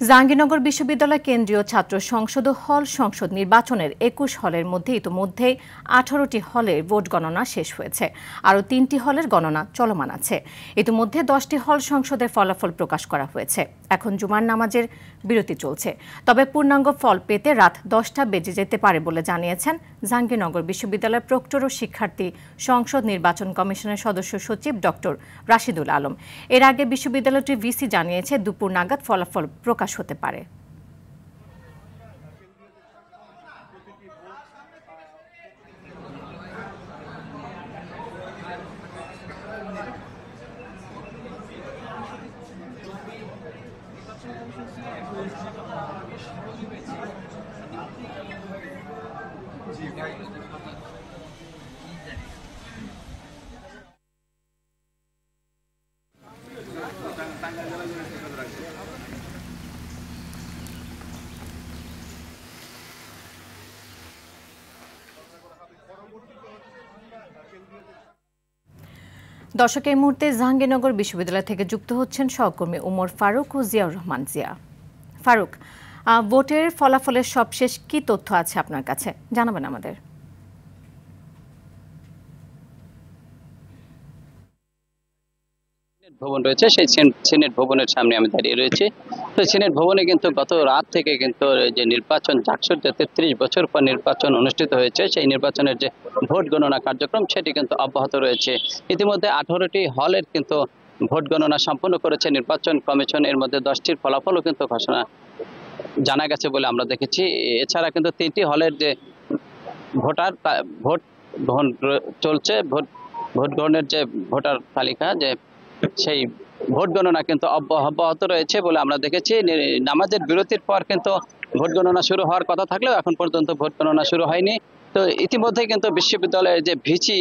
জাহাঙ্গীরনগর বিশ্ববিদ্যালয় কেন্দ্রীয় ছাত্র সংসদ ও হল সংসদ নির্বাচনের ২১ হলের মধ্যে ইতোমধ্যে ১৮টি হলের ভোট গণনা শেষ হয়েছে। আরও ৩টি হলের গণনা চলমান আছে। ইতোমধ্যে ১০টি হল সংসদের ফলাফল প্রকাশ করা হয়েছে। এখন জুমার নামাজের বিরতি চলছে। তবে পূর্ণাঙ্গ ফল পেতে রাত ১০টা বেজে যেতে পারে বলে জানিয়েছেন জাহাঙ্গীরনগর বিশ্ববিদ্যালয়ের প্রক্টর ও শিক্ষার্থী সংসদ নির্বাচন কমিশনের সদস্য সচিব ডক্টর রাশিদুল আলম। এর আগে বিশ্ববিদ্যালয়টির ভিসি জানিয়েছে দুপুর নাগাদ ফলাফল প্রকাশ হতে পারে। দর্শক, এই মুহূর্তে জাহাঙ্গীরনগর বিশ্ববিদ্যালয় থেকে যুক্ত হচ্ছেন সহকর্মী উমর ফারুক ও জিয়াউর রহমান জিয়া। ফারুক, ভোটের ফলাফলের সবশেষ কি তথ্য আছে আপনার কাছে, জানাবেন আমাদের। ভবন রয়েছে, সেই সিনেট ভবনের সামনে আমি দাঁড়িয়ে রয়েছি। তো সিনেট ভবনে কিন্তু গত রাত থেকে কিন্তু যে নির্বাচন জাকসুর যে ৩৩ বছর পর নির্বাচন অনুষ্ঠিত হয়েছে, সেই নির্বাচনের যে ভোট গণনা কার্যক্রম সেটি কিন্তু অব্যাহত রয়েছে। ইতিমধ্যে 18টি হলের কিন্তু ভোট গণনা সম্পন্ন করেছে নির্বাচন কমিশন। এর মধ্যে 10টির ফলাফলও কিন্তু ঘোষণা জানা গেছে বলে আমরা দেখেছি। এছাড়া কিন্তু 3টি হলের যে ভোট গ্রহণ চলছে, ভোট গ্রহণের যে ভোটার তালিকা, যে সেই ভোট গণনা কিন্তু অব্যাহত রয়েছে বলে আমরা দেখেছি। নামাজের বিরতির পর কিন্তু ভোট গণনা শুরু হওয়ার কথা থাকলেও এখন পর্যন্ত ভোট গণনা শুরু হয়নি। তো ইতিমধ্যে কিন্তু বিশ্ববিদ্যালয়ের যে ভিসি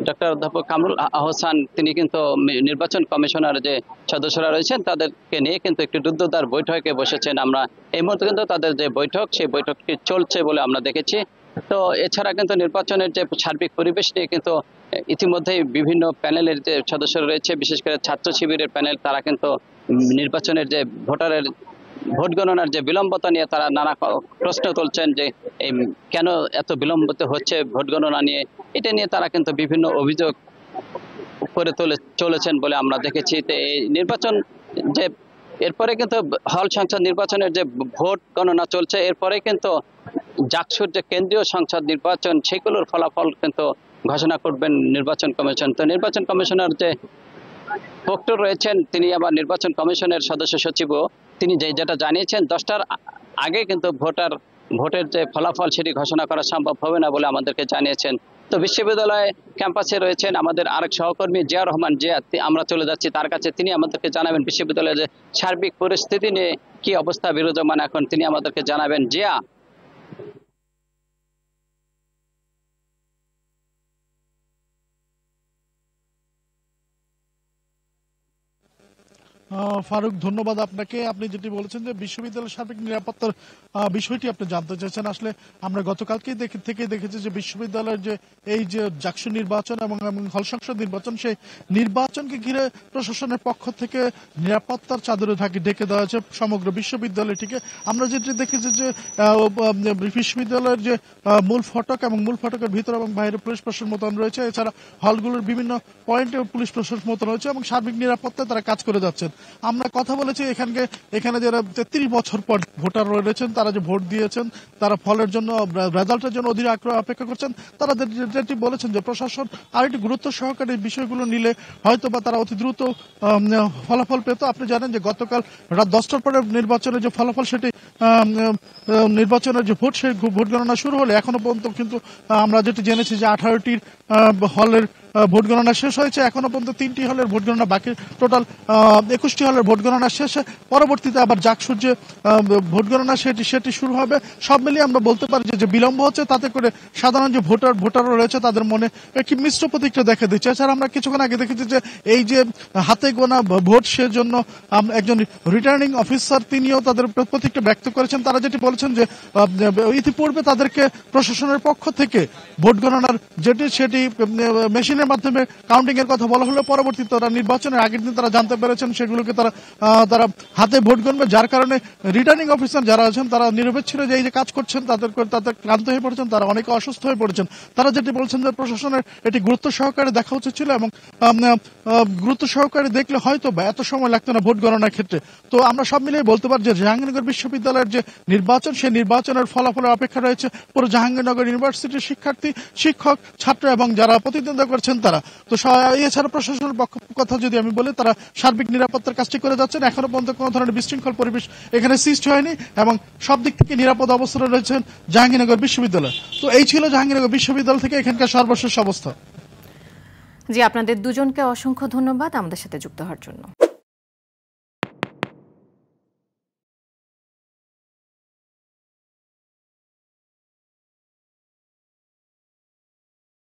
ডক্টর অধ্যাপক কামরুল আহসান, তিনি কিন্তু নির্বাচন কমিশনার যে সদস্যরা রয়েছেন তাদেরকে নিয়ে কিন্তু একটি রুদ্ধদ্বার বৈঠকে বসেছেন। আমরা এই মুহূর্তে কিন্তু তাদের যে বৈঠক, সেই বৈঠকটি চলছে বলে আমরা দেখেছি। তো এছাড়া কিন্তু নির্বাচনের যে সার্বিক পরিবেশ নিয়ে কিন্তু ইতিমধ্যেই বিভিন্ন প্যানেলের যে সদস্যরা রয়েছে, বিশেষ করে ছাত্র শিবিরের প্যানেল, তারা কিন্তু নির্বাচনের যে ভোট গণনার যে বিলম্বতা নিয়ে তারা নানা প্রশ্ন তুলছেন, যে কেন এত বিলম্বিত হচ্ছে ভোট গণনা নিয়ে। এটা নিয়ে তারা কিন্তু বিভিন্ন অভিযোগ করে চলেছেন বলে আমরা দেখেছি। তো এই নির্বাচন যে এরপরে কিন্তু হল সংসদ নির্বাচনের যে ভোট গণনা চলছে, এরপরে কিন্তু জাকসুর যে কেন্দ্রীয় সংসদ নির্বাচন, সেগুলোর ফলাফল কিন্তু ঘোষণা করবেন নির্বাচন কমিশন। তো নির্বাচন কমিশনার যে প্রক্টর রয়েছেন, তিনি আবার নির্বাচন কমিশনের সদস্য সচিবও, তিনি যেটা জানিয়েছেন 10টার আগে কিন্তু ভোটের যে ফলাফল সেটি ঘোষণা করা সম্ভব হবে না বলে আমাদেরকে জানিয়েছেন। তো বিশ্ববিদ্যালয় ক্যাম্পাসে রয়েছেন আমাদের আরেক সহকর্মী জিয়াউর রহমান জিয়া, আমরা চলে যাচ্ছি তার কাছে। তিনি আমাদেরকে জানাবেন বিশ্ববিদ্যালয়ের যে সার্বিক পরিস্থিতি নিয়ে কি অবস্থা বিরাজমান এখন, তিনি আমাদেরকে জানাবেন। জিয়া। ফারুক, ধন্যবাদ আপনাকে। আপনি যেটি বলেছেন যে বিশ্ববিদ্যালয়ের সার্বিক নিরাপত্তার বিষয়টি আপনি জানতে চাইছেন। আসলে আমরা গতকালকেই থেকে দেখেছি যে বিশ্ববিদ্যালয়ের যে এই যে জাকসু নির্বাচন এবং হল সংসদ নির্বাচন, সেই নির্বাচনকে ঘিরে প্রশাসনের পক্ষ থেকে নিরাপত্তার চাদরে ঢেকে দেওয়া হয়েছে সমগ্র বিশ্ববিদ্যালয়টিকে। আমরা যেটি দেখেছি যে বিশ্ববিদ্যালয়ের যে মূল ফটক এবং মূল ফটকের ভিতরে এবং বাইরে পুলিশ প্রশাসন মোতায়েন রয়েছে। এছাড়া হলগুলোর বিভিন্ন পয়েন্টে পুলিশ প্রশাসন মোতায়েন রয়েছে এবং সার্বিক নিরাপত্তায় তারা কাজ করে যাচ্ছেন। আমরা কথা বলেছি এখানে যারা 33 বছর পর ভোটার রয়েছেন, তারা যে ভোট দিয়েছেন, তারা ফলের জন্য, রেজাল্টের জন্য অধীর আগ্রহে অপেক্ষা করছেন। তারা যেটি বলেছেন যে প্রশাসন আরেকটি গুরুত্ব সহকারে বিষয়গুলো নিলে হয়তো বা তারা অতি দ্রুত ফলাফল পেত। আপনি জানেন যে গতকাল রাত 10টার পরে নির্বাচনের যে ফলাফল, সেটি নির্বাচনের যে ভোট, সেই ভোট গণনা শুরু হলে এখনো পর্যন্ত কিন্তু আমরা যেটি জেনেছি যে 18টির হলের ভোট গণনা শেষ হয়েছে। এখনো পর্যন্ত 3টি হলের ভোট গণনা বাকি, টোটাল 21টি হলের ভোট গণনা শেষে পরবর্তীতে আবার জাকসুর যে ভোট গণনা সেটি শুরু হবে। সব মিলিয়ে আমরা বলতে পারি যে বিলম্ব হচ্ছে, তাতে করে সাধারণ যে ভোটাররা রয়েছে তাদের মনে একটি মিশ্র প্রতিক্রিয়া দেখা দিচ্ছে। এছাড়া আমরা কিছুক্ষণ আগে দেখেছি যে এই যে হাতে গোনা ভোট, সেজন্য একজন রিটার্নিং অফিসার তিনিও তাদের প্রতিক্রিয়া ব্যক্ত করেছেন। তারা যেটি বলেছেন যে ইতিপূর্বে তাদেরকে প্রশাসনের পক্ষ থেকে ভোট গণনার সেটি মেশিনে মেশিনের মাধ্যমে কাউন্টিং এর কথা বলা হলো, পরবর্তীতে তারা নির্বাচনের আগের দিন তারা জানতে পেরেছেন সেগুলোকে তারা হাতে ভোট গণবে, যার কারণে রিটার্নিং অফিসার যারা আছেন তারা নিরপেক্ষ ছিল যে এই যে কাজ করছেন তাদের ক্লান্ত হয়ে পড়েছেন, তারা অনেকে অসুস্থ হয়ে পড়েছেন। তারা যেটি বলছেন যে প্রশাসনের এটি গুরুত্ব সহকারে দেখা উচিত ছিল এবং গুরুত্ব সহকারে দেখলে হয়তো বা এত সময় লাগতো না ভোট গণনার ক্ষেত্রে। তো আমরা সব মিলিয়ে বলতে পারি যে জাহাঙ্গীরনগর বিশ্ববিদ্যালয়ের যে নির্বাচন, সেই নির্বাচনের ফলাফলের অপেক্ষা রয়েছে পুরো জাহাঙ্গীরনগর ইউনিভার্সিটির শিক্ষার্থী, শিক্ষক, ছাত্র এবং যারা প্রতিদ্বন্দ্বিতা করছেন তারা। তো এছাড়া প্রশাসনের কথা যদি আমি বলি, তারা সার্বিক নিরাপত্তার কাজটি করে যাচ্ছেন। এখনো পর্যন্ত কোনো ধরনের বিশৃঙ্খল পরিবেশ এখানে সৃষ্টি হয়নি এবং সব দিক থেকে নিরাপদ অবস্থায় রয়েছেন জাহাঙ্গীরনগর বিশ্ববিদ্যালয়। তো এই ছিল জাহাঙ্গীরনগর বিশ্ববিদ্যালয় থেকে এখানকার সর্বশেষ অবস্থা। জি, আপনাদের দুজনকে অসংখ্য ধন্যবাদ আমাদের সাথে যুক্ত হওয়ার জন্য।